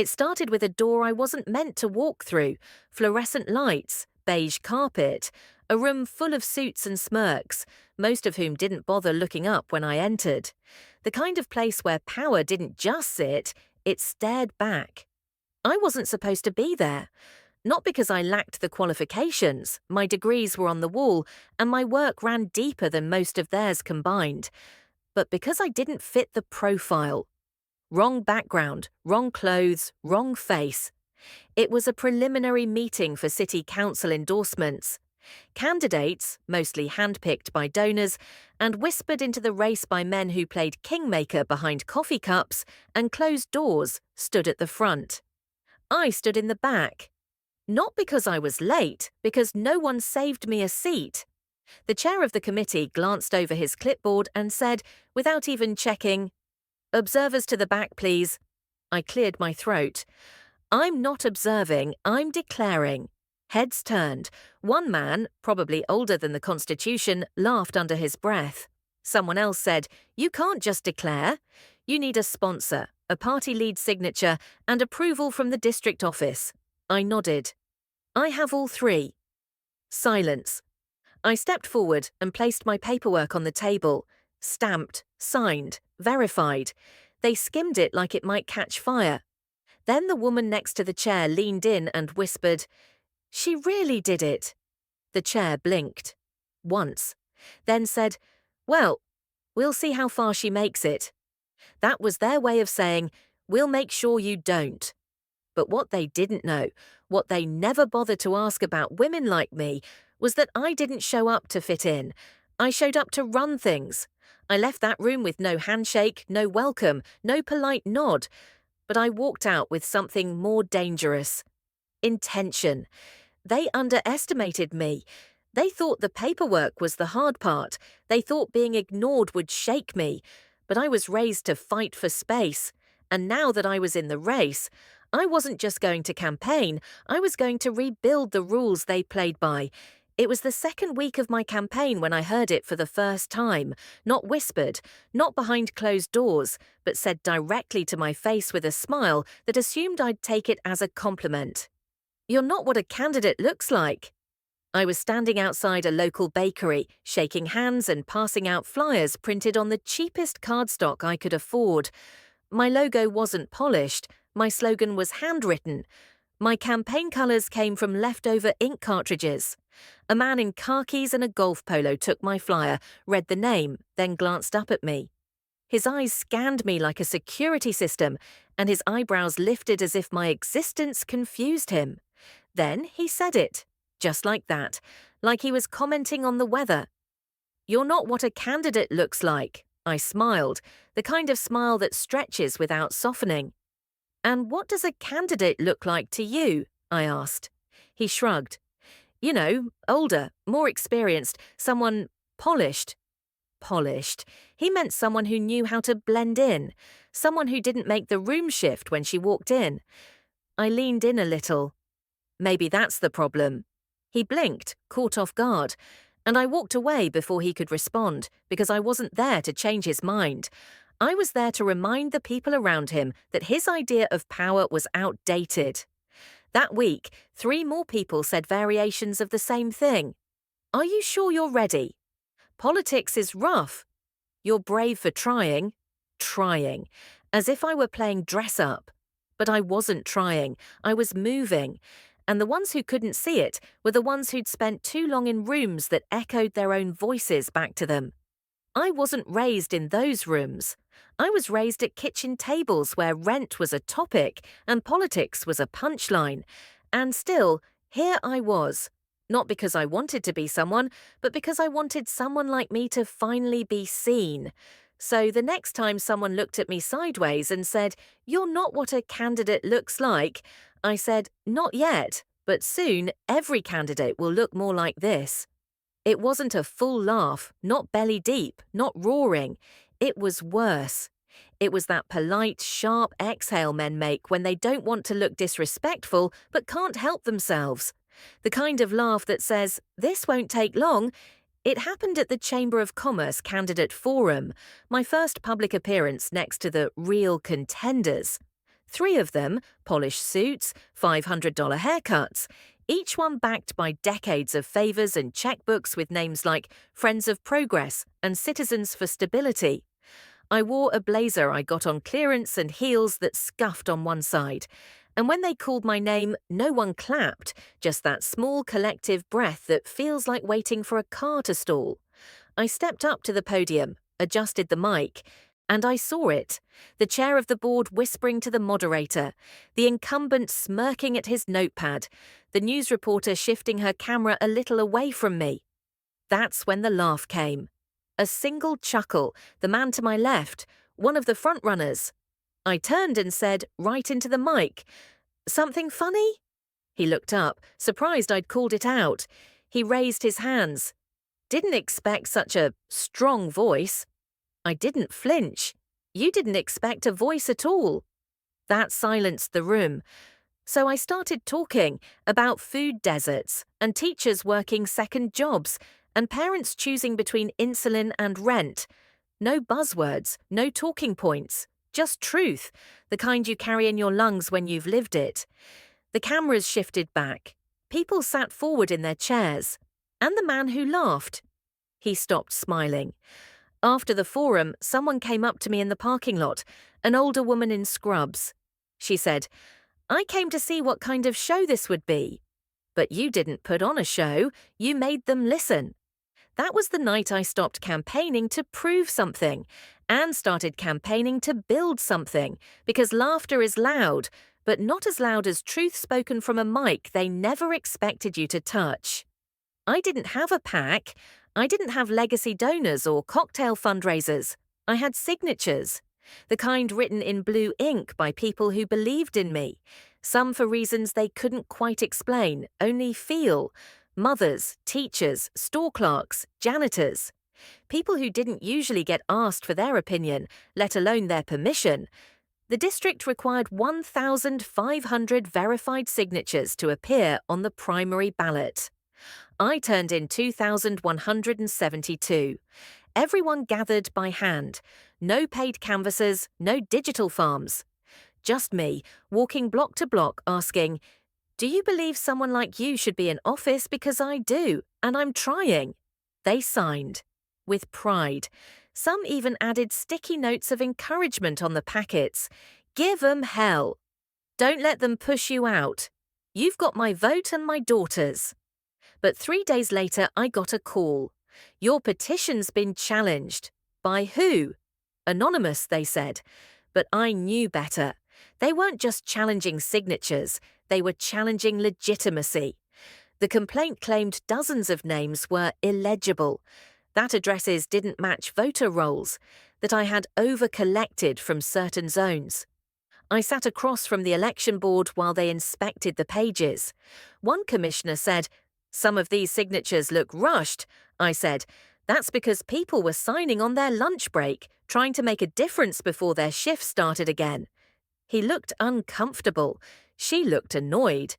It started with a door I wasn't meant to walk through, fluorescent lights, beige carpet, a room full of suits and smirks, most of whom didn't bother looking up when I entered. The kind of place where power didn't just sit, it stared back. I wasn't supposed to be there. Not because I lacked the qualifications, my degrees were on the wall, and my work ran deeper than most of theirs combined, but because I didn't fit the profile. Wrong background, wrong clothes, wrong face. It was a preliminary meeting for city council endorsements. Candidates, mostly handpicked by donors, and whispered into the race by men who played kingmaker behind coffee cups and closed doors, stood at the front. I stood in the back. Not because I was late, because no one saved me a seat. The chair of the committee glanced over his clipboard and said, without even checking, "Observers to the back, please." I cleared my throat. I'm not observing, I'm declaring. Heads turned. One man, probably older than the Constitution, laughed under his breath. Someone else said, "You can't just declare. You need a sponsor, a party lead signature, and approval from the district office." I nodded. "I have all three." Silence. I stepped forward and placed my paperwork on the table. Stamped, signed, verified. They skimmed it like it might catch fire. Then the woman next to the chair leaned in and whispered, "She really did it." The chair blinked. Once. Then said, "Well, we'll see how far she makes it." That was their way of saying, "We'll make sure you don't." But what they didn't know, what they never bothered to ask about women like me, was that I didn't show up to fit in. I showed up to run things. I left that room with no handshake, no welcome, no polite nod. But I walked out with something more dangerous. Intention. They underestimated me. They thought the paperwork was the hard part. They thought being ignored would shake me. But I was raised to fight for space. And now that I was in the race, I wasn't just going to campaign, I was going to rebuild the rules they played by. It was the second week of my campaign when I heard it for the first time, not whispered, not behind closed doors, but said directly to my face with a smile that assumed I'd take it as a compliment. "You're not what a candidate looks like." I was standing outside a local bakery, shaking hands and passing out flyers printed on the cheapest cardstock I could afford. My logo wasn't polished, my slogan was handwritten. My campaign colours came from leftover ink cartridges. A man in khakis and a golf polo took my flyer, read the name, then glanced up at me. His eyes scanned me like a security system, and his eyebrows lifted as if my existence confused him. Then he said it, just like that, like he was commenting on the weather. "You're not what a candidate looks like." I smiled, the kind of smile that stretches without softening. "And what does a candidate look like to you?" I asked. He shrugged. "You know, older, more experienced, someone polished." Polished. He meant someone who knew how to blend in, someone who didn't make the room shift when she walked in. I leaned in a little. Maybe that's the problem. He blinked, caught off guard, and I walked away before he could respond, because I wasn't there to change his mind. I was there to remind the people around him that his idea of power was outdated. That week, 3 more people said variations of the same thing. "Are you sure you're ready? Politics is rough. You're brave for trying." Trying. As if I were playing dress up. But I wasn't trying. I was moving. And the ones who couldn't see it were the ones who'd spent too long in rooms that echoed their own voices back to them. I wasn't raised in those rooms. I was raised at kitchen tables where rent was a topic and politics was a punchline. And still, here I was. Not because I wanted to be someone, but because I wanted someone like me to finally be seen. So the next time someone looked at me sideways and said, "You're not what a candidate looks like," I said, "Not yet, but soon every candidate will look more like this." It wasn't a full laugh, not belly deep, not roaring. It was worse. It was that polite, sharp exhale men make when they don't want to look disrespectful but can't help themselves. The kind of laugh that says, "This won't take long." It happened at the Chamber of Commerce Candidate Forum, my first public appearance next to the real contenders. 3 of them, polished suits, $500 haircuts, each one backed by decades of favors and checkbooks with names like Friends of Progress and Citizens for Stability. I wore a blazer I got on clearance and heels that scuffed on one side. And when they called my name, no one clapped, just that small collective breath that feels like waiting for a car to stall. I stepped up to the podium, adjusted the mic, and I saw it. The chair of the board whispering to the moderator, the incumbent smirking at his notepad, the news reporter shifting her camera a little away from me. That's when the laugh came. A single chuckle, the man to my left, one of the frontrunners. I turned and said, right into the mic, "Something funny?" He looked up, surprised I'd called it out. He raised his hands. Didn't expect such a strong voice. I didn't flinch. You didn't expect a voice at all. That silenced the room. So I started talking about food deserts and teachers working second jobs and parents choosing between insulin and rent. No buzzwords, no talking points, just truth, the kind you carry in your lungs when you've lived it. The cameras shifted back. People sat forward in their chairs. And the man who laughed. He stopped smiling. After the forum, someone came up to me in the parking lot, an older woman in scrubs. She said, "I came to see what kind of show this would be." But you didn't put on a show, you made them listen. That was the night I stopped campaigning to prove something and started campaigning to build something, because laughter is loud, but not as loud as truth spoken from a mic they never expected you to touch. I didn't have a PAC. I didn't have legacy donors or cocktail fundraisers. I had signatures, the kind written in blue ink by people who believed in me, some for reasons they couldn't quite explain, only feel. Mothers, teachers, store clerks, janitors. People who didn't usually get asked for their opinion, let alone their permission. The district required 1,500 verified signatures to appear on the primary ballot. I turned in 2,172. Everyone gathered by hand. No paid canvassers, no digital farms. Just me, walking block to block asking, "Do you believe someone like you should be in office? Because I do, and I'm trying." They signed. With pride. Some even added sticky notes of encouragement on the packets. "Give 'em hell. Don't let them push you out. You've got my vote and my daughter's." But 3 days later, I got a call. "Your petition's been challenged." By who? Anonymous, they said. But I knew better. They weren't just challenging signatures, they were challenging legitimacy. The complaint claimed dozens of names were illegible, that addresses didn't match voter rolls, that I had over-collected from certain zones. I sat across from the election board while they inspected the pages. One commissioner said, "Some of these signatures look rushed." I said, "That's because people were signing on their lunch break, trying to make a difference before their shift started again." He looked uncomfortable. She looked annoyed.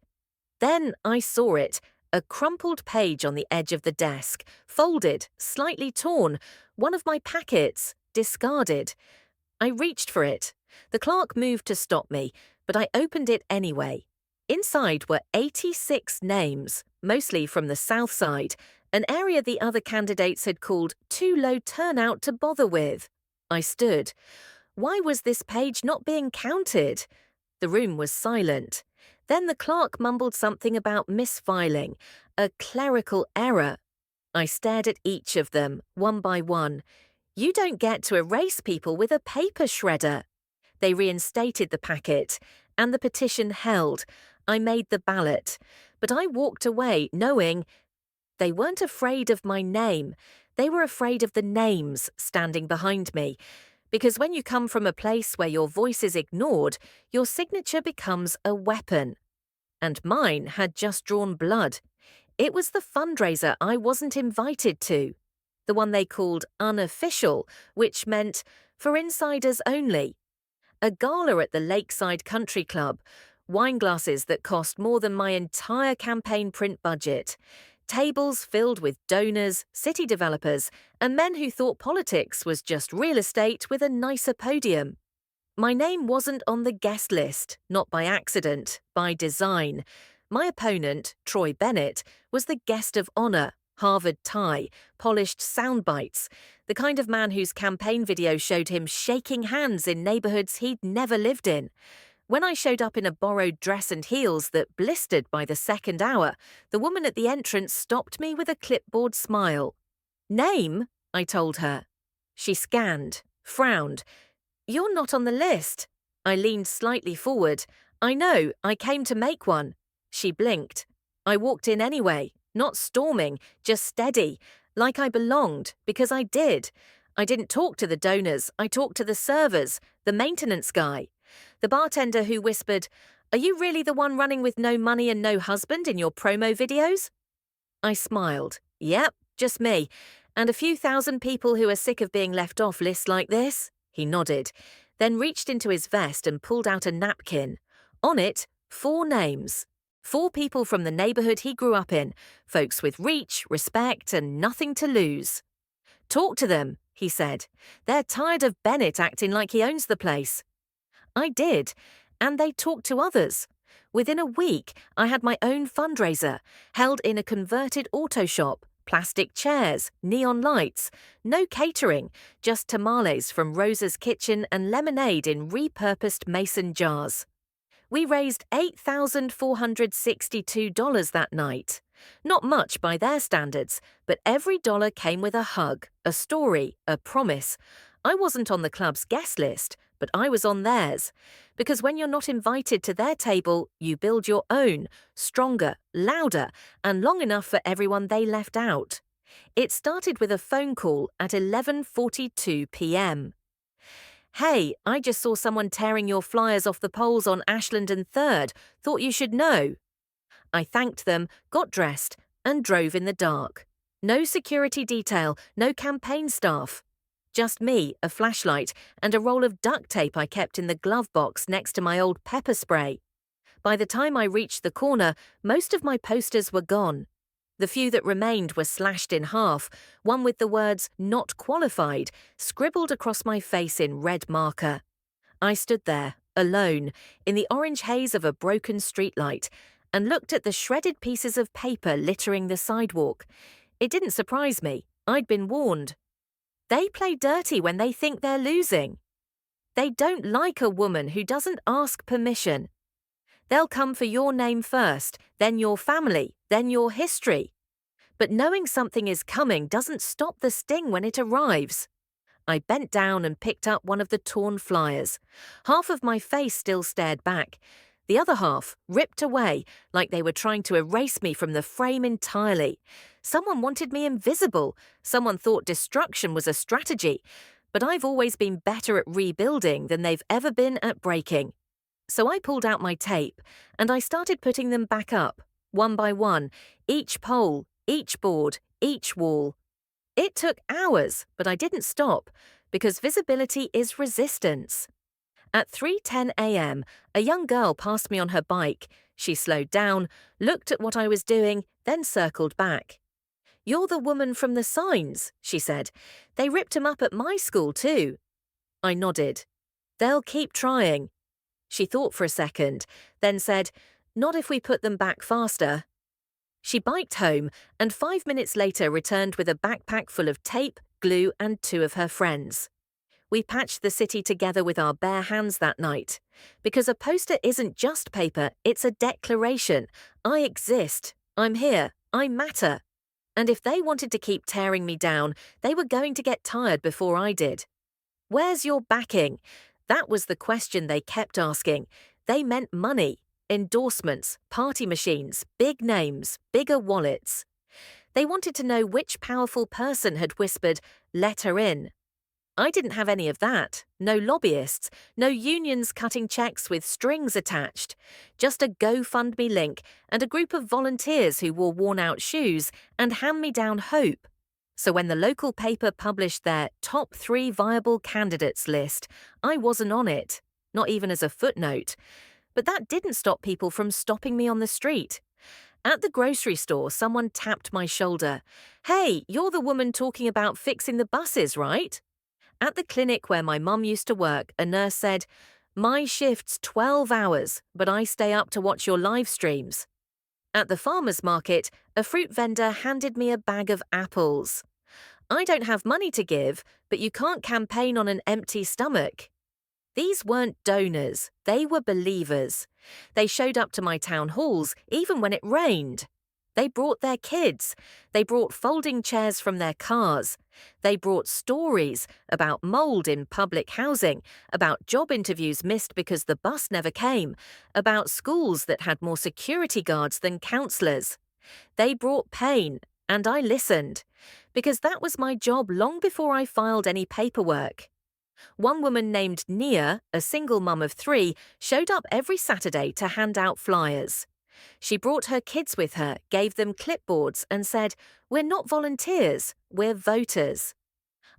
Then I saw it, a crumpled page on the edge of the desk, folded, slightly torn, one of my packets, discarded. I reached for it. The clerk moved to stop me, but I opened it anyway. Inside were 86 names, mostly from the South Side, an area the other candidates had called too low turnout to bother with. I stood. Why was this page not being counted? The room was silent. Then the clerk mumbled something about misfiling, a clerical error. I stared at each of them, one by one. You don't get to erase people with a paper shredder. They reinstated the packet, and the petition held. I made the ballot, but I walked away knowing they weren't afraid of my name. They were afraid of the names standing behind me. Because when you come from a place where your voice is ignored, your signature becomes a weapon. And mine had just drawn blood. It was the fundraiser I wasn't invited to. The one they called unofficial, which meant for insiders only. A gala at the Lakeside Country Club, wine glasses that cost more than my entire campaign print budget, tables filled with donors, city developers, and men who thought politics was just real estate with a nicer podium. My name wasn't on the guest list, not by accident, by design. My opponent, Troy Bennett, was the guest of honor, Harvard tie, polished sound bites, the kind of man whose campaign video showed him shaking hands in neighborhoods he'd never lived in. When I showed up in a borrowed dress and heels that blistered by the second hour, the woman at the entrance stopped me with a clipboard smile. "Name?" I told her. She scanned, frowned. "You're not on the list." I leaned slightly forward. "I know, I came to make one." She blinked. I walked in anyway, not storming, just steady, like I belonged, because I did. I didn't talk to the donors, I talked to the servers, the maintenance guy. The bartender who whispered, "Are you really the one running with no money and no husband in your promo videos?" I smiled. "Yep, just me. And a few thousand people who are sick of being left off lists like this." He nodded, then reached into his vest and pulled out a napkin. On it, 4 names. 4 people from the neighborhood he grew up in, folks with reach, respect, and nothing to lose. "Talk to them," he said. "They're tired of Bennett acting like he owns the place." I did, and they talked to others. Within a week, I had my own fundraiser, held in a converted auto shop, plastic chairs, neon lights, no catering, just tamales from Rosa's Kitchen and lemonade in repurposed mason jars. We raised $8,462 that night. Not much by their standards, but every dollar came with a hug, a story, a promise. I wasn't on the club's guest list, but I was on theirs. Because when you're not invited to their table, you build your own, stronger, louder, and long enough for everyone they left out. It started with a phone call at 11:42 p.m. "Hey, I just saw someone tearing your flyers off the poles on Ashland and 3rd. Thought you should know." I thanked them, got dressed, and drove in the dark. No security detail, no campaign staff. Just me, a flashlight, and a roll of duct tape I kept in the glove box next to my old pepper spray. By the time I reached the corner, most of my posters were gone. The few that remained were slashed in half, one with the words "not qualified" scribbled across my face in red marker. I stood there, alone, in the orange haze of a broken streetlight, and looked at the shredded pieces of paper littering the sidewalk. It didn't surprise me. I'd been warned. They play dirty when they think they're losing. They don't like a woman who doesn't ask permission. They'll come for your name first, then your family, then your history. But knowing something is coming doesn't stop the sting when it arrives. I bent down and picked up one of the torn flyers. Half of my face still stared back. The other half ripped away, like they were trying to erase me from the frame entirely. Someone wanted me invisible. Someone thought destruction was a strategy. But I've always been better at rebuilding than they've ever been at breaking. So I pulled out my tape, and I started putting them back up, one by one, each pole, each board, each wall. It took hours, but I didn't stop, because visibility is resistance. At 3:10 a.m., a young girl passed me on her bike. She slowed down, looked at what I was doing, then circled back. "You're the woman from the signs," she said. "They ripped 'em up at my school, too." I nodded. "They'll keep trying." She thought for a second, then said, "Not if we put them back faster." She biked home, and 5 minutes later returned with a backpack full of tape, glue, and 2 of her friends. We patched the city together with our bare hands that night. Because a poster isn't just paper, it's a declaration. I exist. I'm here. I matter. And if they wanted to keep tearing me down, they were going to get tired before I did. "Where's your backing?" That was the question they kept asking. They meant money, endorsements, party machines, big names, bigger wallets. They wanted to know which powerful person had whispered, "Let her in." I didn't have any of that. No lobbyists, no unions cutting checks with strings attached. Just a GoFundMe link and a group of volunteers who wore worn-out shoes and hand-me-down hope. So when the local paper published their top 3 viable candidates list, I wasn't on it, not even as a footnote. But that didn't stop people from stopping me on the street. At the grocery store, someone tapped my shoulder. "Hey, you're the woman talking about fixing the buses, right?" At the clinic where my mum used to work, a nurse said, "My shift's 12 hours, but I stay up to watch your live streams." At the farmer's market, a fruit vendor handed me a bag of apples. I don't have money to give, but you can't campaign on an empty stomach. These weren't donors, they were believers. They showed up to my town halls even when it rained. They brought their kids. They brought folding chairs from their cars. They brought stories about mold in public housing, about job interviews missed because the bus never came, about schools that had more security guards than counsellors. They brought pain, and I listened, because that was my job long before I filed any paperwork. One woman named Nia, a single mum of 3, showed up every Saturday to hand out flyers. She brought her kids with her, gave them clipboards, and said, "We're not volunteers, we're voters."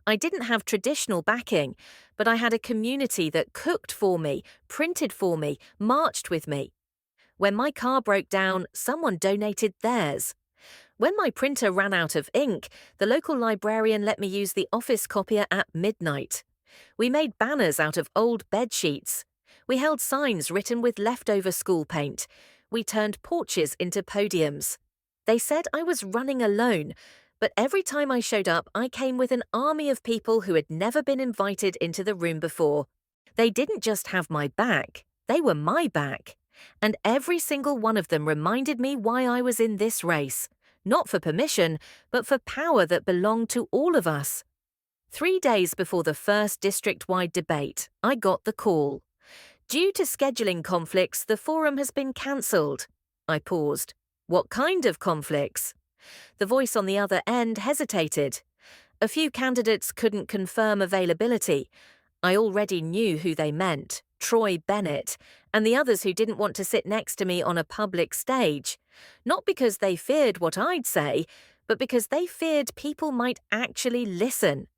I didn't have traditional backing, but I had a community that cooked for me, printed for me, marched with me. When my car broke down, someone donated theirs. When my printer ran out of ink, the local librarian let me use the office copier at midnight. We made banners out of old bed sheets. We held signs written with leftover school paint. We turned porches into podiums. They said I was running alone, but every time I showed up, I came with an army of people who had never been invited into the room before. They didn't just have my back, they were my back. And every single one of them reminded me why I was in this race. Not for permission, but for power that belonged to all of us. 3 days before the first district-wide debate, I got the call. "Due to scheduling conflicts, the forum has been cancelled." I paused. "What kind of conflicts?" The voice on the other end hesitated. A few candidates couldn't confirm availability. I already knew who they meant, Troy Bennett, and the others who didn't want to sit next to me on a public stage. Not because they feared what I'd say, but because they feared people might actually listen.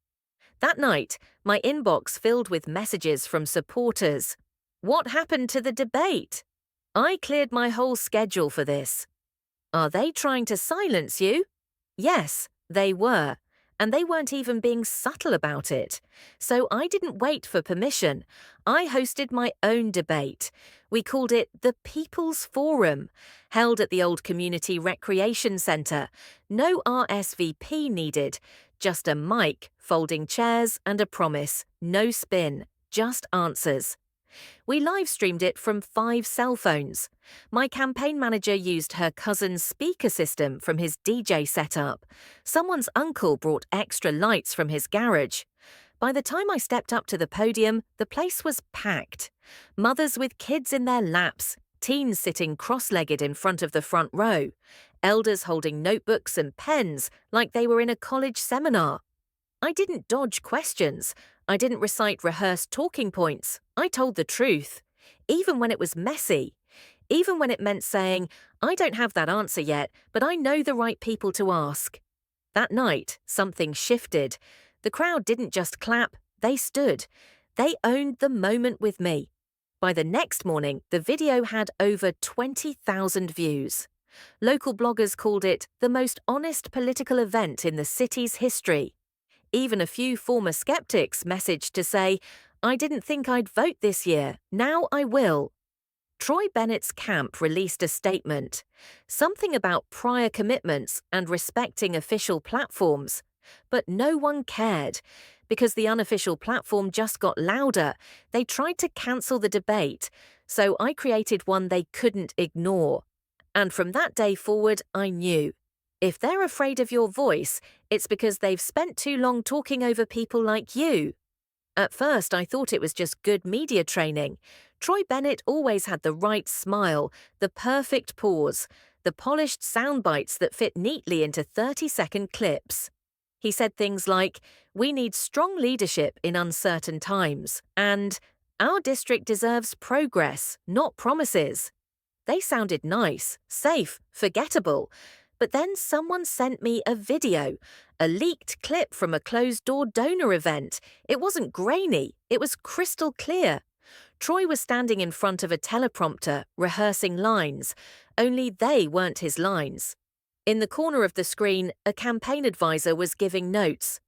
That night, my inbox filled with messages from supporters. "What happened to the debate? I cleared my whole schedule for this." "Are they trying to silence you?" Yes, they were. And they weren't even being subtle about it. So I didn't wait for permission. I hosted my own debate. We called it the People's Forum, held at the old Community Recreation Centre. No RSVP needed. Just a mic, folding chairs, and a promise. No spin, just answers. We live-streamed it from 5 cell phones. My campaign manager used her cousin's speaker system from his DJ setup. Someone's uncle brought extra lights from his garage. By the time I stepped up to the podium, the place was packed. Mothers with kids in their laps, teens sitting cross-legged in front of the front row, elders holding notebooks and pens like they were in a college seminar. I didn't dodge questions. I didn't recite rehearsed talking points. I told the truth, even when it was messy, even when it meant saying, "I don't have that answer yet, but I know the right people to ask." That night, something shifted. The crowd didn't just clap, they stood. They owned the moment with me. By the next morning, the video had over 20,000 views. Local bloggers called it the most honest political event in the city's history. Even a few former skeptics messaged to say, "I didn't think I'd vote this year, now I will." Troy Bennett's camp released a statement, something about prior commitments and respecting official platforms. But no one cared, because the unofficial platform just got louder. They tried to cancel the debate, so I created one they couldn't ignore. And from that day forward, I knew. If they're afraid of your voice, it's because they've spent too long talking over people like you. At first, I thought it was just good media training. Troy Bennett always had the right smile, the perfect pause, the polished sound bites that fit neatly into 30-second clips. He said things like, "We need strong leadership in uncertain times," and "Our district deserves progress, not promises." They sounded nice, safe, forgettable. But then someone sent me a video, a leaked clip from a closed-door donor event. It wasn't grainy, it was crystal clear. Troy was standing in front of a teleprompter, rehearsing lines, only they weren't his lines. In the corner of the screen, a campaign advisor was giving notes.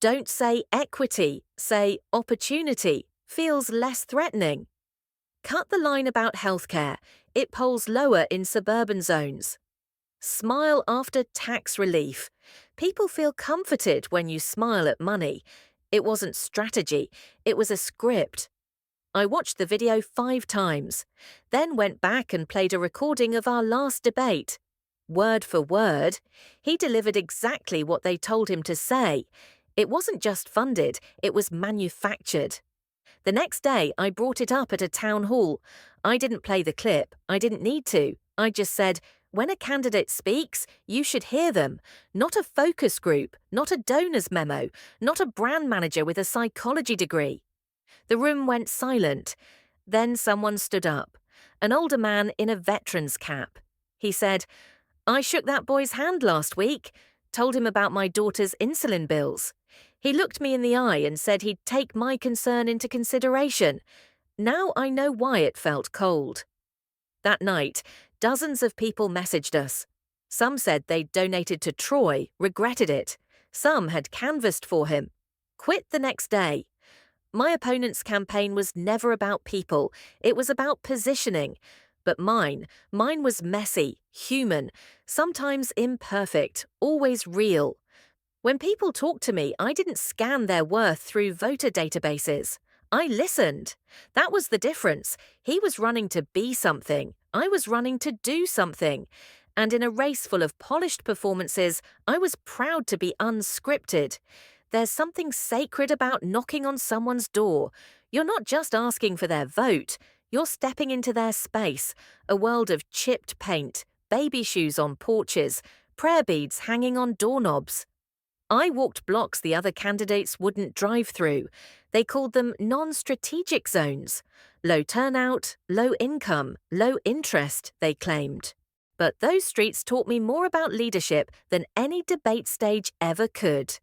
Don't say equity, say opportunity. Feels less threatening. Cut the line about healthcare. It polls lower in suburban zones. Smile after tax relief. People feel comforted when you smile at money. It wasn't strategy, it was a script. I watched the video 5 times, then went back and played a recording of our last debate. Word for word, he delivered exactly what they told him to say. It wasn't just funded, it was manufactured. The next day, I brought it up at a town hall. I didn't play the clip. I didn't need to. I just said, when a candidate speaks, you should hear them. Not a focus group, not a donor's memo, not a brand manager with a psychology degree. The room went silent. Then someone stood up. An older man in a veteran's cap. He said, I shook that boy's hand last week. Told him about my daughter's insulin bills. He looked me in the eye and said he'd take my concern into consideration. Now I know why it felt cold. That night, dozens of people messaged us. Some said they'd donated to Troy, regretted it. Some had canvassed for him. Quit the next day. My opponent's campaign was never about people. It was about positioning. But mine was messy, human, sometimes imperfect, always real. When people talked to me, I didn't scan their worth through voter databases. I listened. That was the difference. He was running to be something. I was running to do something. And in a race full of polished performances, I was proud to be unscripted. There's something sacred about knocking on someone's door. You're not just asking for their vote. You're stepping into their space, a world of chipped paint, baby shoes on porches, prayer beads hanging on doorknobs. I walked blocks the other candidates wouldn't drive through. They called them non-strategic zones. Low turnout, low income, low interest, they claimed. But those streets taught me more about leadership than any debate stage ever could.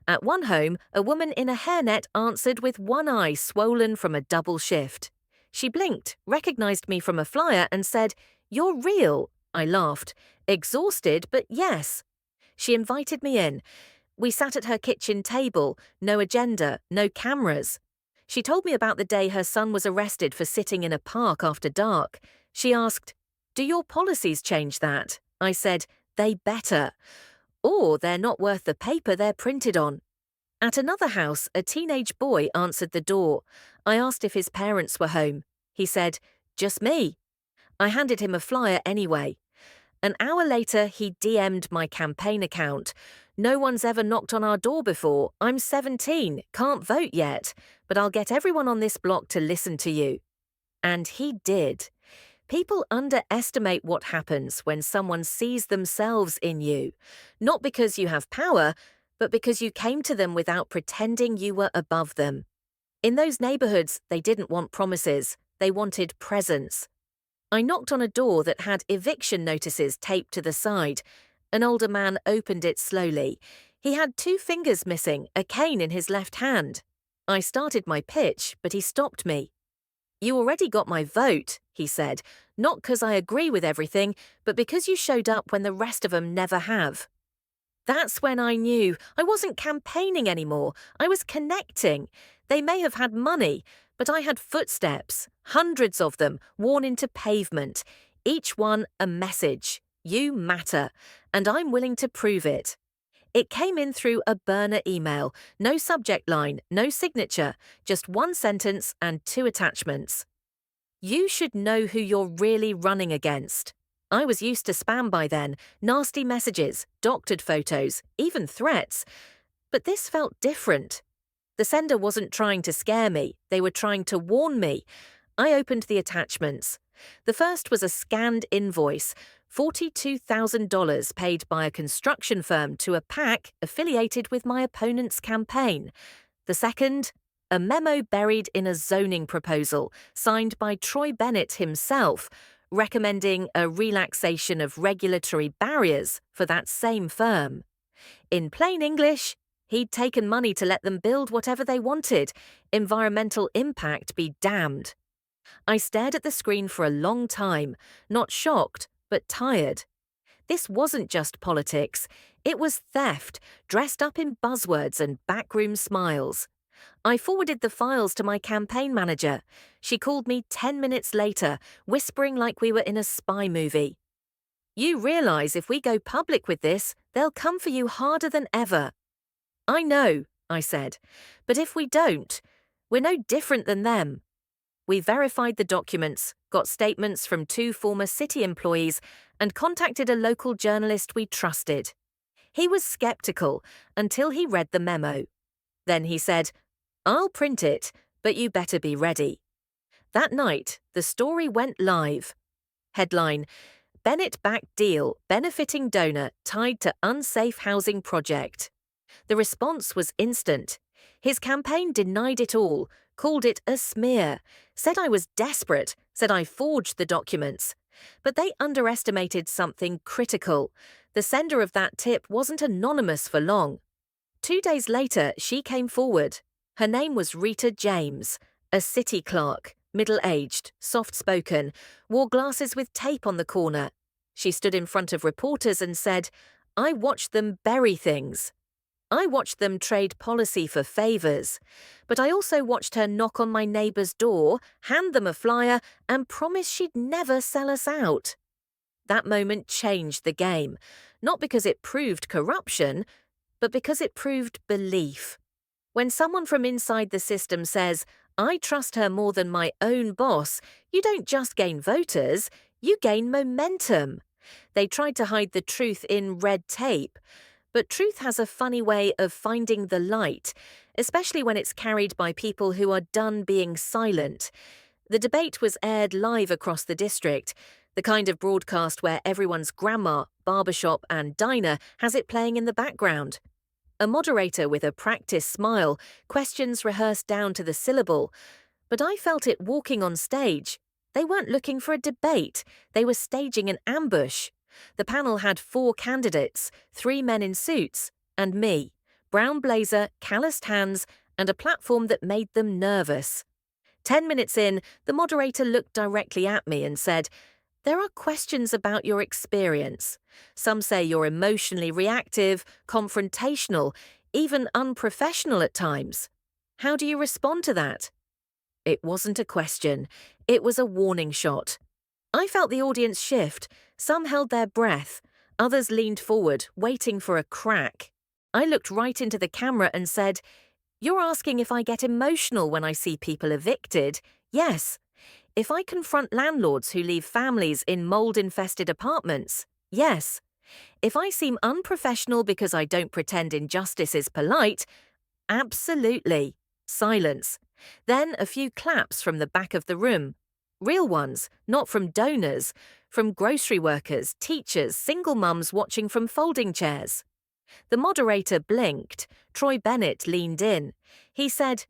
At one home, a woman in a hairnet answered with one eye swollen from a double shift. She blinked, recognized me from a flyer and said, "You're real." I laughed. Exhausted, but yes. She invited me in. We sat at her kitchen table, no agenda, no cameras. She told me about the day her son was arrested for sitting in a park after dark. She asked, "Do your policies change that?" I said, "They better. Or they're not worth the paper they're printed on." At another house, a teenage boy answered the door. I asked if his parents were home. He said, "Just me." I handed him a flyer anyway. An hour later, he DM'd my campaign account. "No one's ever knocked on our door before. I'm 17, can't vote yet, but I'll get everyone on this block to listen to you." And he did. People underestimate what happens when someone sees themselves in you. Not because you have power, but because you came to them without pretending you were above them. In those neighborhoods, they didn't want promises. They wanted presence. I knocked on a door that had eviction notices taped to the side. An older man opened it slowly. He had 2 fingers missing, a cane in his left hand. I started my pitch, but he stopped me. "You already got my vote," he said, "not because I agree with everything, but because you showed up when the rest of them never have." That's when I knew I wasn't campaigning anymore. I was connecting. They may have had money, but I had footsteps, hundreds of them, worn into pavement. Each one a message. You matter, and I'm willing to prove it. It came in through a burner email, no subject line, no signature, just 1 sentence and 2 attachments. You should know who you're really running against. I was used to spam by then, nasty messages, doctored photos, even threats. But this felt different. The sender wasn't trying to scare me, they were trying to warn me. I opened the attachments. The first was a scanned invoice, $42,000 paid by a construction firm to a PAC affiliated with my opponent's campaign. The second, a memo buried in a zoning proposal signed by Troy Bennett himself, recommending a relaxation of regulatory barriers for that same firm. In plain English, he'd taken money to let them build whatever they wanted. Environmental impact be damned. I stared at the screen for a long time, not shocked, but tired. This wasn't just politics. It was theft, dressed up in buzzwords and backroom smiles. I forwarded the files to my campaign manager. She called me 10 minutes later, whispering like we were in a spy movie. "You realize if we go public with this, they'll come for you harder than ever." "I know," I said, "but if we don't, we're no different than them." We verified the documents, got statements from 2 former city employees, and contacted a local journalist we trusted. He was skeptical until he read the memo. Then he said, "I'll print it, but you better be ready." That night, the story went live. Headline: Bennett-backed deal benefiting donor tied to unsafe housing project. The response was instant. His campaign denied it all, called it a smear, said I was desperate, said I forged the documents. But they underestimated something critical. The sender of that tip wasn't anonymous for long. 2 days later, she came forward. Her name was Rita James, a city clerk, middle-aged, soft-spoken, wore glasses with tape on the corner. She stood in front of reporters and said, "I watched them bury things. I watched them trade policy for favors, but I also watched her knock on my neighbor's door, hand them a flyer, and promise she'd never sell us out." That moment changed the game, not because it proved corruption, but because it proved belief. When someone from inside the system says, "I trust her more than my own boss," you don't just gain voters, you gain momentum. They tried to hide the truth in red tape, but truth has a funny way of finding the light, especially when it's carried by people who are done being silent. The debate was aired live across the district, the kind of broadcast where everyone's grandma, barbershop, and diner has it playing in the background. A moderator with a practiced smile, questions rehearsed down to the syllable, but I felt it walking on stage. They weren't looking for a debate, they were staging an ambush. The panel had 4 candidates, 3 men in suits, and me, brown blazer, calloused hands, and a platform that made them nervous. 10 minutes in, the moderator looked directly at me and said, "There are questions about your experience. Some say you're emotionally reactive, confrontational, even unprofessional at times. How do you respond to that?" It wasn't a question. It was a warning shot. I felt the audience shift. Some held their breath. Others leaned forward, waiting for a crack. I looked right into the camera and said, "You're asking if I get emotional when I see people evicted? Yes. If I confront landlords who leave families in mold-infested apartments? Yes. If I seem unprofessional because I don't pretend injustice is polite? Absolutely." Silence. Then a few claps from the back of the room. Real ones, not from donors, from grocery workers, teachers, single mums watching from folding chairs. The moderator blinked. Troy Bennett leaned in. He said,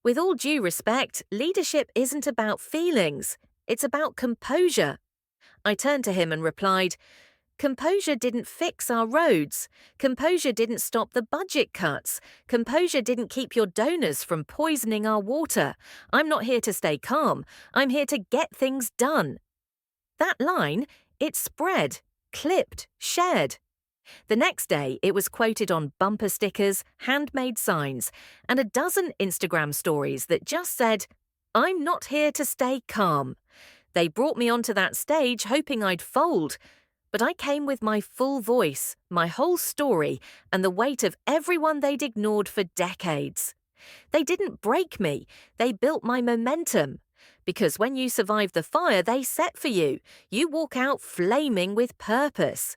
"With all due respect, leadership isn't about feelings. It's about composure." I turned to him and replied, "Composure didn't fix our roads. Composure didn't stop the budget cuts. Composure didn't keep your donors from poisoning our water. I'm not here to stay calm. I'm here to get things done." That line, it spread, clipped, shared. The next day, it was quoted on bumper stickers, handmade signs, and a dozen Instagram stories that just said, "I'm not here to stay calm." They brought me onto that stage hoping I'd fold, but I came with my full voice, my whole story, and the weight of everyone they'd ignored for decades. They didn't break me, they built my momentum. Because when you survive the fire they set for you, you walk out flaming with purpose.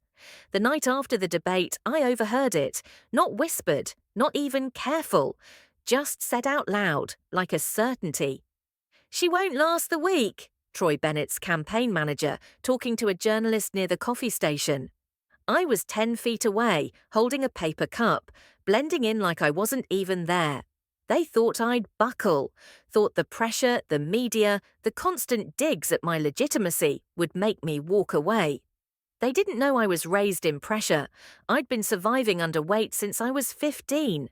The night after the debate, I overheard it, not whispered, not even careful, just said out loud, like a certainty. "She won't last the week," Troy Bennett's campaign manager, talking to a journalist near the coffee station. I was 10 feet away, holding a paper cup, blending in like I wasn't even there. They thought I'd buckle, thought the pressure, the media, the constant digs at my legitimacy would make me walk away. They didn't know I was raised in pressure. I'd been surviving underweight since I was 15.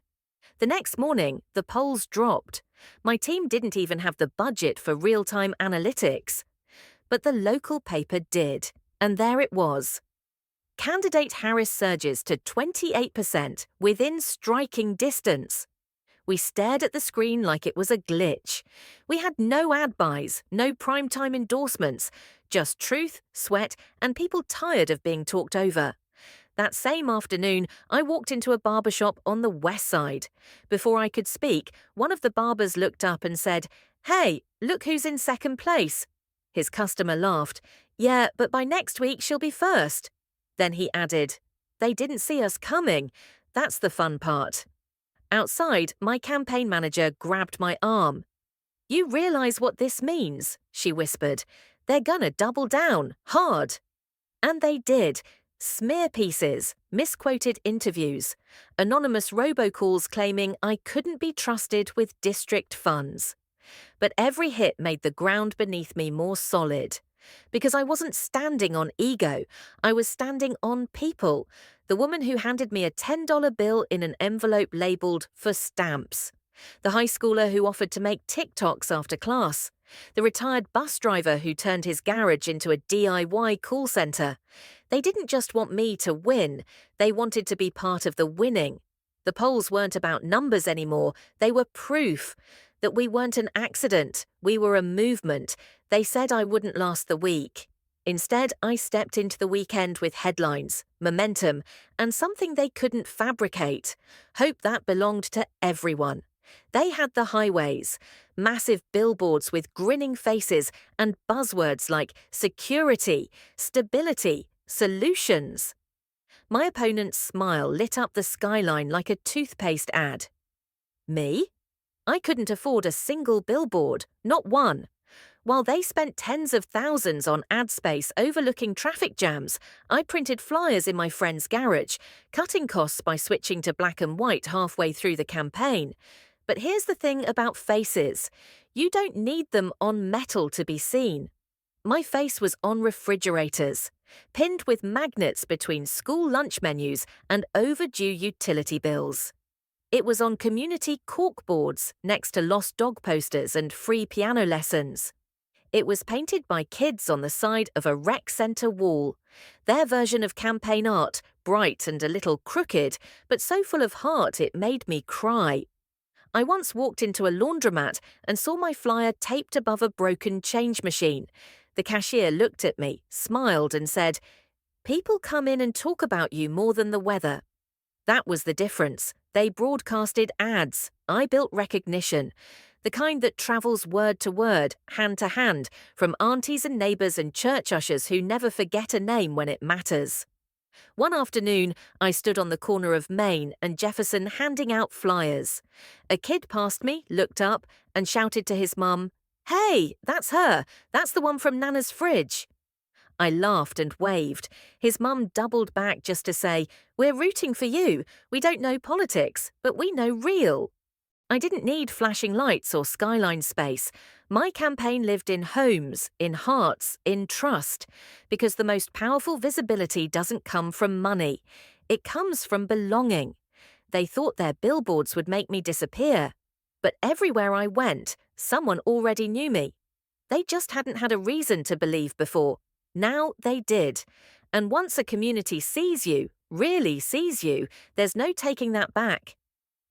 The next morning, the polls dropped. My team didn't even have the budget for real-time analytics. But the local paper did, and there it was. Candidate Harris surges to 28% within striking distance. We stared at the screen like it was a glitch. We had no ad buys, no primetime endorsements, just truth, sweat, and people tired of being talked over. That same afternoon, I walked into a barbershop on the west side. Before I could speak, one of the barbers looked up and said, "Hey, look who's in second place." His customer laughed. "Yeah, but by next week she'll be first." Then he added, "They didn't see us coming. That's the fun part." Outside, my campaign manager grabbed my arm. "You realize what this means?" she whispered. "They're gonna double down, hard." And they did. Smear pieces, misquoted interviews, anonymous robocalls claiming I couldn't be trusted with district funds. But every hit made the ground beneath me more solid. Because I wasn't standing on ego, I was standing on people. The woman who handed me a $10 bill in an envelope labelled "for stamps." The high schooler who offered to make TikToks after class. The retired bus driver who turned his garage into a DIY call centre. They didn't just want me to win, they wanted to be part of the winning. The polls weren't about numbers anymore, they were proof that we weren't an accident, we were a movement. They said I wouldn't last the week. Instead, I stepped into the weekend with headlines, momentum, and something they couldn't fabricate. Hope that belonged to everyone. They had the highways, massive billboards with grinning faces and buzzwords like security, stability, solutions. My opponent's smile lit up the skyline like a toothpaste ad. Me? I couldn't afford a single billboard, not one. While they spent tens of thousands on ad space overlooking traffic jams, I printed flyers in my friend's garage, cutting costs by switching to black and white halfway through the campaign. But here's the thing about faces. You don't need them on metal to be seen. My face was on refrigerators, pinned with magnets between school lunch menus and overdue utility bills. It was on community corkboards next to lost dog posters and free piano lessons. It was painted by kids on the side of a rec centre wall. Their version of campaign art, bright and a little crooked, but so full of heart it made me cry. I once walked into a laundromat and saw my flyer taped above a broken change machine. The cashier looked at me, smiled and said, "People come in and talk about you more than the weather." That was the difference. They broadcasted ads. I built recognition. The kind that travels word to word, hand to hand, from aunties and neighbours and church ushers who never forget a name when it matters. One afternoon, I stood on the corner of Main and Jefferson handing out flyers. A kid passed me, looked up, and shouted to his mum, "Hey, that's her. That's the one from Nana's fridge." I laughed and waved. His mum doubled back just to say, "We're rooting for you. We don't know politics, but we know real." I didn't need flashing lights or skyline space. My campaign lived in homes, in hearts, in trust, because the most powerful visibility doesn't come from money. It comes from belonging. They thought their billboards would make me disappear. But everywhere I went, someone already knew me. They just hadn't had a reason to believe before. Now they did. And once a community sees you, really sees you, there's no taking that back.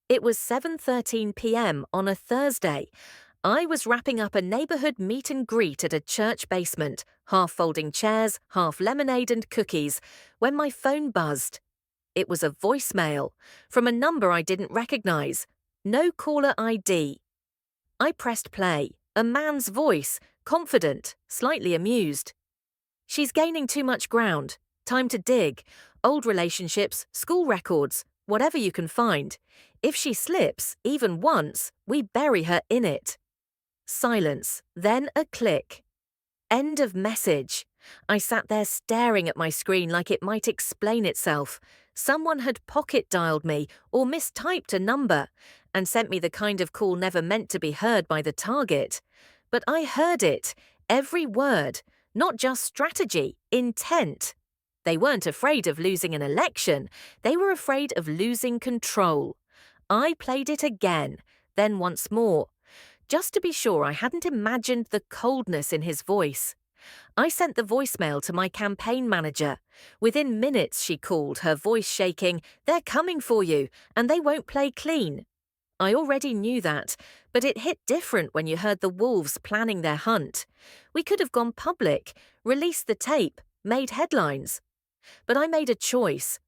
It was 7:13 p.m. on a Thursday. I was wrapping up a neighborhood meet and greet at a church basement, half folding chairs, half lemonade and cookies, when my phone buzzed. It was a voicemail from a number I didn't recognize. No caller ID. I pressed play. A man's voice, confident, slightly amused. "She's gaining too much ground. Time to dig. Old relationships, school records, whatever you can find. If she slips, even once, we bury her in it." Silence, then a click. End of message. I sat there staring at my screen like it might explain itself. Someone had pocket-dialed me or mistyped a number and sent me the kind of call never meant to be heard by the target. But I heard it, every word, not just strategy, intent. They weren't afraid of losing an election, they were afraid of losing control. I played it again, then once more, just to be sure I hadn't imagined the coldness in his voice. I sent the voicemail to my campaign manager. Within minutes, she called, her voice shaking, "They're coming for you, and they won't play clean." I already knew that, but it hit different when you heard the wolves planning their hunt. We could have gone public, released the tape, made headlines. But I made a choice.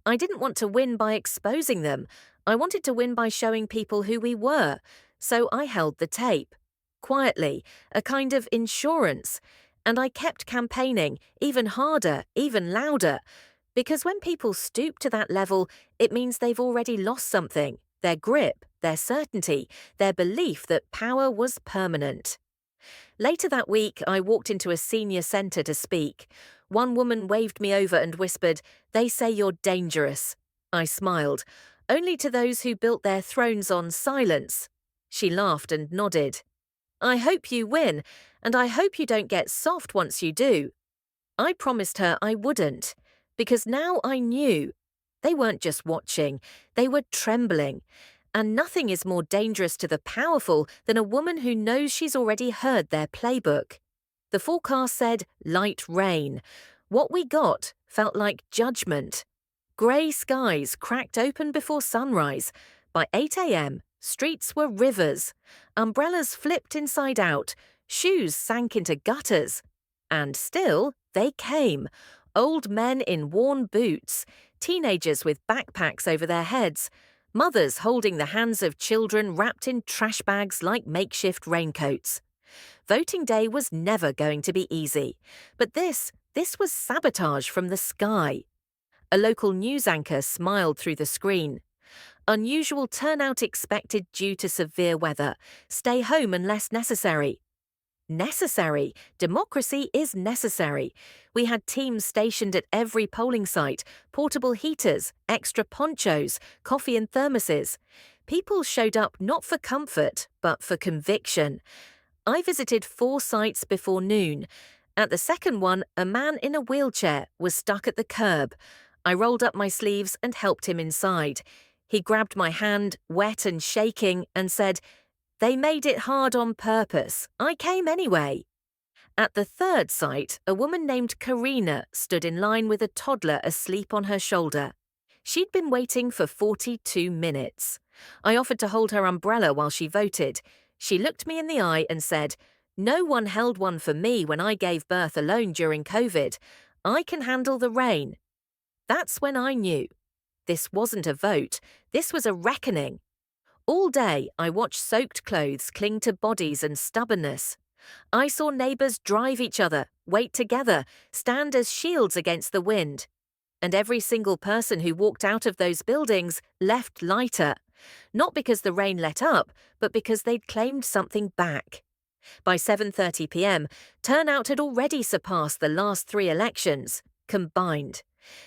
I didn't want to win by exposing them. I wanted to win by showing people who we were. So I held the tape. Quietly, a kind of insurance. And I kept campaigning, even harder, even louder. Because when people stoop to that level, it means they've already lost something. Their grip, their certainty, their belief that power was permanent. Later that week, I walked into a senior centre to speak. One woman waved me over and whispered, "They say you're dangerous." I smiled. "Only to those who built their thrones on silence." She laughed and nodded. "I hope you win, and I hope you don't get soft once you do." I promised her I wouldn't, because now I knew. They weren't just watching, they were trembling. And nothing is more dangerous to the powerful than a woman who knows she's already heard their playbook. The forecast said light rain. What we got felt like judgment. Grey skies cracked open before sunrise. By 8 a.m., streets were rivers. Umbrellas flipped inside out. Shoes sank into gutters. And still, they came. Old men in worn boots, teenagers with backpacks over their heads, mothers holding the hands of children wrapped in trash bags like makeshift raincoats. Voting day was never going to be easy, but this was sabotage from the sky. A local news anchor smiled through the screen. "Unusual turnout expected due to severe weather. Stay home unless necessary." Necessary. Democracy is necessary. We had teams stationed at every polling site, portable heaters, extra ponchos, coffee and thermoses. People showed up not for comfort, but for conviction. I visited 4 sites before noon. At the second one, a man in a wheelchair was stuck at the curb. I rolled up my sleeves and helped him inside. He grabbed my hand, wet and shaking, and said, "They made it hard on purpose. I came anyway." At the third site, a woman named Karina stood in line with a toddler asleep on her shoulder. She'd been waiting for 42 minutes. I offered to hold her umbrella while she voted. She looked me in the eye and said, "No one held one for me when I gave birth alone during COVID. I can handle the rain." That's when I knew. This wasn't a vote. This was a reckoning. All day, I watched soaked clothes cling to bodies and stubbornness. I saw neighbours drive each other, wait together, stand as shields against the wind. And every single person who walked out of those buildings left lighter. Not because the rain let up, but because they'd claimed something back. By 7:30 p.m., turnout had already surpassed the last 3 elections, combined.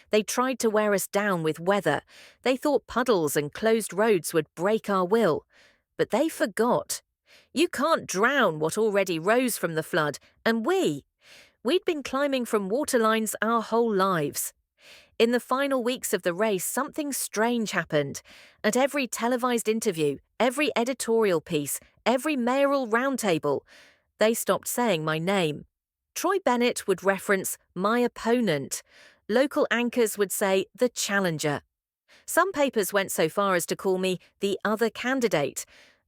They tried to wear us down with weather. They thought puddles and closed roads would break our will. But they forgot. You can't drown what already rose from the flood, and we'd been climbing from waterlines our whole lives. In the final weeks of the race, something strange happened. At every televised interview, every editorial piece, every mayoral roundtable, they stopped saying my name. Troy Bennett would reference my opponent. Local anchors would say the challenger. Some papers went so far as to call me the other candidate,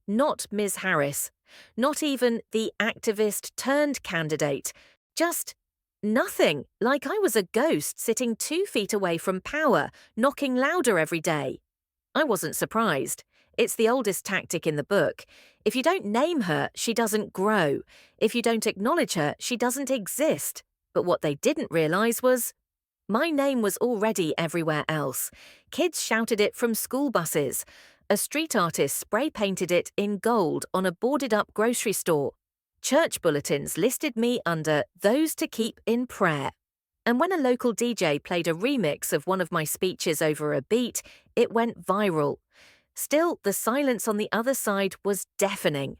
not Ms. Harris, not even the activist turned candidate, just nothing, like I was a ghost sitting 2 feet away from power, knocking louder every day. I wasn't surprised. It's the oldest tactic in the book. If you don't name her, she doesn't grow. If you don't acknowledge her, she doesn't exist. But what they didn't realize was my name was already everywhere else. Kids shouted it from school buses. A street artist spray-painted it in gold on a boarded-up grocery store. Church bulletins listed me under those to keep in prayer. And when a local DJ played a remix of one of my speeches over a beat, it went viral. Still, the silence on the other side was deafening.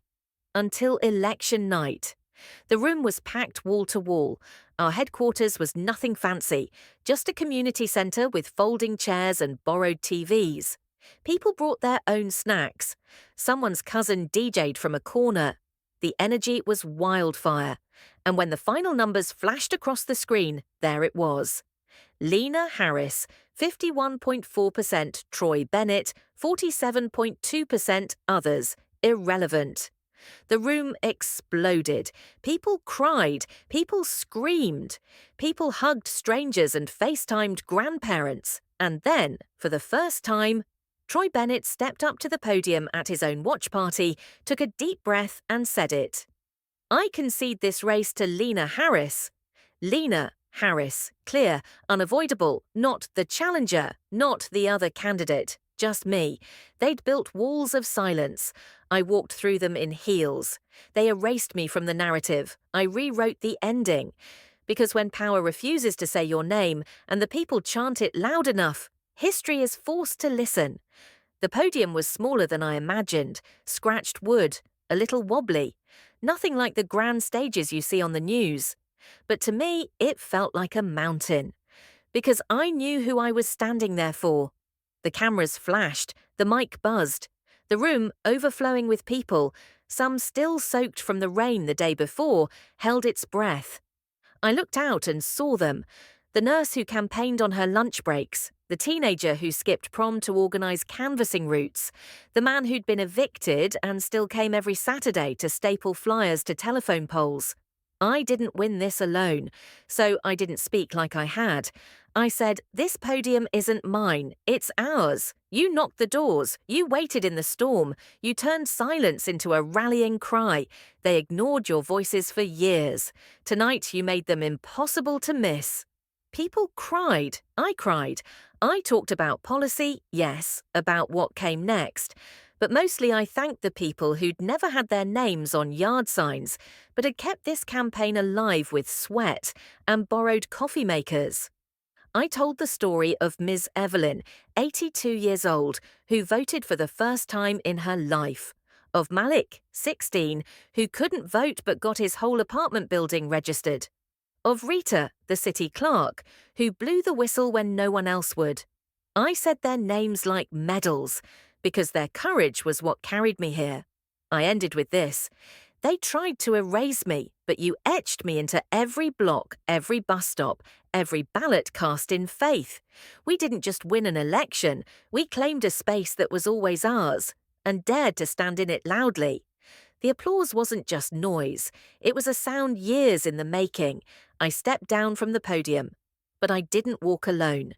Until election night. The room was packed wall to wall. Our headquarters was nothing fancy, just a community centre with folding chairs and borrowed TVs. People brought their own snacks. Someone's cousin DJ'd from a corner. The energy was wildfire. And when the final numbers flashed across the screen, there it was. Lena Harris, 51.4%, Troy Bennett, 47.2% others, irrelevant. The room exploded. People cried. People screamed. People hugged strangers and FaceTimed grandparents. And then, for the first time, Troy Bennett stepped up to the podium at his own watch party, took a deep breath and said it. I concede this race to Lena Harris. Lena Harris, clear, unavoidable, not the challenger, not the other candidate, just me. They'd built walls of silence. I walked through them in heels. They erased me from the narrative. I rewrote the ending. Because when power refuses to say your name and the people chant it loud enough, history is forced to listen. The podium was smaller than I imagined, scratched wood, a little wobbly. Nothing like the grand stages you see on the news. But to me, it felt like a mountain. Because I knew who I was standing there for. The cameras flashed, the mic buzzed. The room, overflowing with people, some still soaked from the rain the day before, held its breath. I looked out and saw them. The nurse who campaigned on her lunch breaks, the teenager who skipped prom to organise canvassing routes, the man who'd been evicted and still came every Saturday to staple flyers to telephone poles. I didn't win this alone, so I didn't speak like I had. I said, this podium isn't mine, it's ours. You knocked the doors, you waited in the storm, you turned silence into a rallying cry. They ignored your voices for years. Tonight you made them impossible to miss. People cried. I cried. I talked about policy, yes, about what came next. But mostly I thanked the people who'd never had their names on yard signs, but had kept this campaign alive with sweat and borrowed coffee makers. I told the story of Ms. Evelyn, 82 years old, who voted for the first time in her life. Of Malik, 16, who couldn't vote but got his whole apartment building registered. Of Rita, the city clerk, who blew the whistle when no one else would. I said their names like medals, because their courage was what carried me here. I ended with this. They tried to erase me, but you etched me into every block, every bus stop, every ballot cast in faith. We didn't just win an election, we claimed a space that was always ours, and dared to stand in it loudly. The applause wasn't just noise, it was a sound years in the making. I stepped down from the podium, but I didn't walk alone.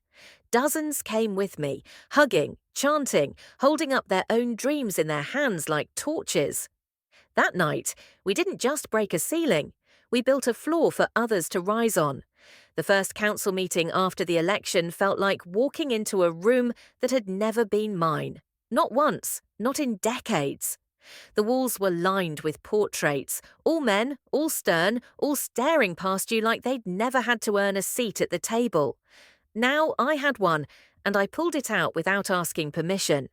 Dozens came with me, hugging, chanting, holding up their own dreams in their hands like torches. That night, we didn't just break a ceiling, we built a floor for others to rise on. The first council meeting after the election felt like walking into a room that had never been mine. Not once, not in decades. The walls were lined with portraits, all men, all stern, all staring past you like they'd never had to earn a seat at the table. Now I had one, and I pulled it out without asking permission.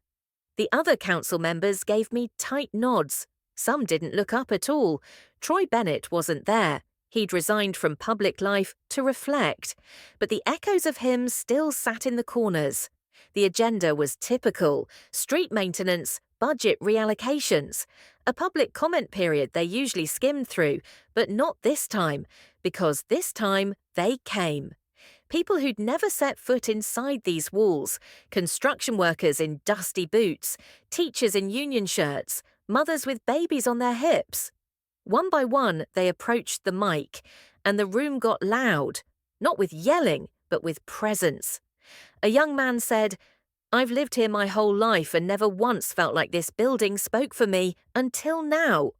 The other council members gave me tight nods. Some didn't look up at all. Troy Bennett wasn't there. He'd resigned from public life to reflect. But the echoes of him still sat in the corners. The agenda was typical: street maintenance, budget reallocations. A public comment period they usually skimmed through, but not this time, because this time they came. People who'd never set foot inside these walls, construction workers in dusty boots, teachers in union shirts, mothers with babies on their hips. One by one, they approached the mic, and the room got loud, not with yelling, but with presence. A young man said, "I've lived here my whole life and never once felt like this building spoke for me until now."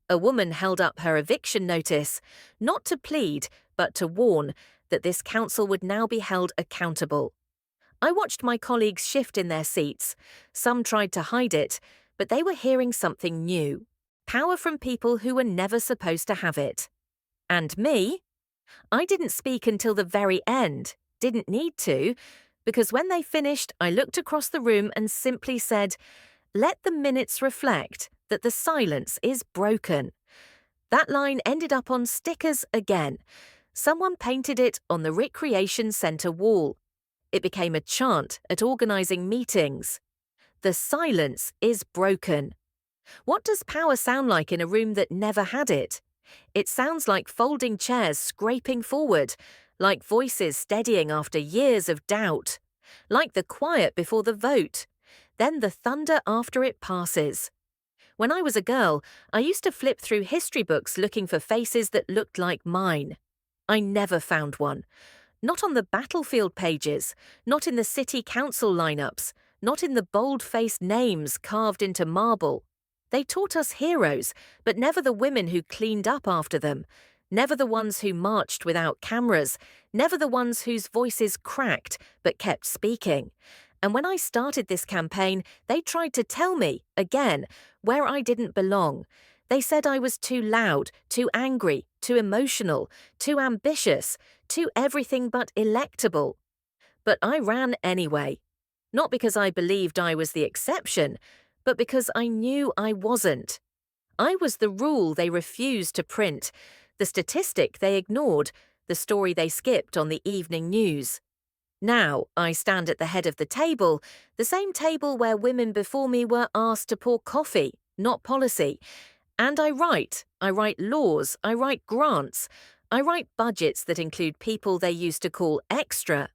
A woman held up her eviction notice, not to plead, but to warn that this council would now be held accountable. I watched my colleagues shift in their seats. Some tried to hide it, but they were hearing something new. Power from people who were never supposed to have it. And me? I didn't speak until the very end, didn't need to, because when they finished, I looked across the room and simply said, "Let the minutes reflect that the silence is broken." That line ended up on stickers again. Someone painted it on the Recreation Centre wall. It became a chant at organising meetings. The silence is broken. What does power sound like in a room that never had it? It sounds like folding chairs scraping forward, like voices steadying after years of doubt, like the quiet before the vote, then the thunder after it passes. When I was a girl, I used to flip through history books looking for faces that looked like mine. I never found one. Not on the battlefield pages, not in the city council lineups, not in the bold-faced names carved into marble. They taught us heroes, but never the women who cleaned up after them, never the ones who marched without cameras, never the ones whose voices cracked but kept speaking. And when I started this campaign, they tried to tell me, again, where I didn't belong. They said I was too loud, too angry, too emotional, too ambitious, too everything but electable. But I ran anyway. Not because I believed I was the exception, but because I knew I wasn't. I was the rule they refused to print, the statistic they ignored, the story they skipped on the evening news. Now I stand at the head of the same table where women before me were asked to pour coffee, not policy. And I write laws, I write grants, I write budgets that include people they used to call extra.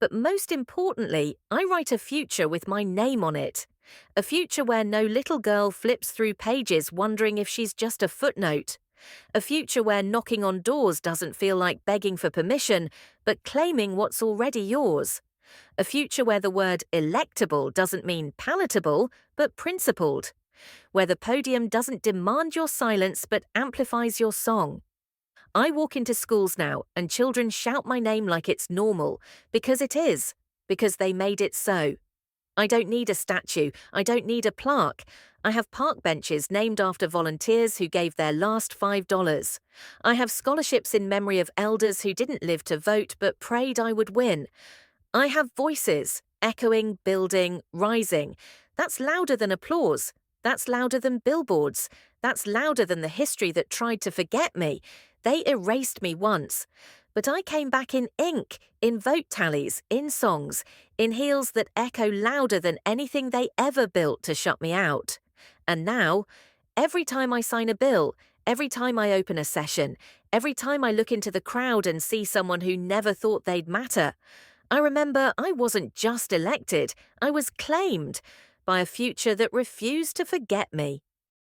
But most importantly, I write a future with my name on it. A future where no little girl flips through pages wondering if she's just a footnote. A future where knocking on doors doesn't feel like begging for permission, but claiming what's already yours. A future where the word electable doesn't mean palatable, but principled. Where the podium doesn't demand your silence, but amplifies your song. I walk into schools now, and children shout my name like it's normal, because it is, because they made it so. I don't need a statue, I don't need a plaque. I have park benches named after volunteers who gave their last $5. I have scholarships in memory of elders who didn't live to vote but prayed I would win. I have voices, echoing, building, rising. That's louder than applause. That's louder than billboards. That's louder than the history that tried to forget me. They erased me once. But I came back in ink, in vote tallies, in songs, in heels that echo louder than anything they ever built to shut me out. And now, every time I sign a bill, every time I open a session, every time I look into the crowd and see someone who never thought they'd matter, I remember I wasn't just elected, I was claimed by a future that refused to forget me.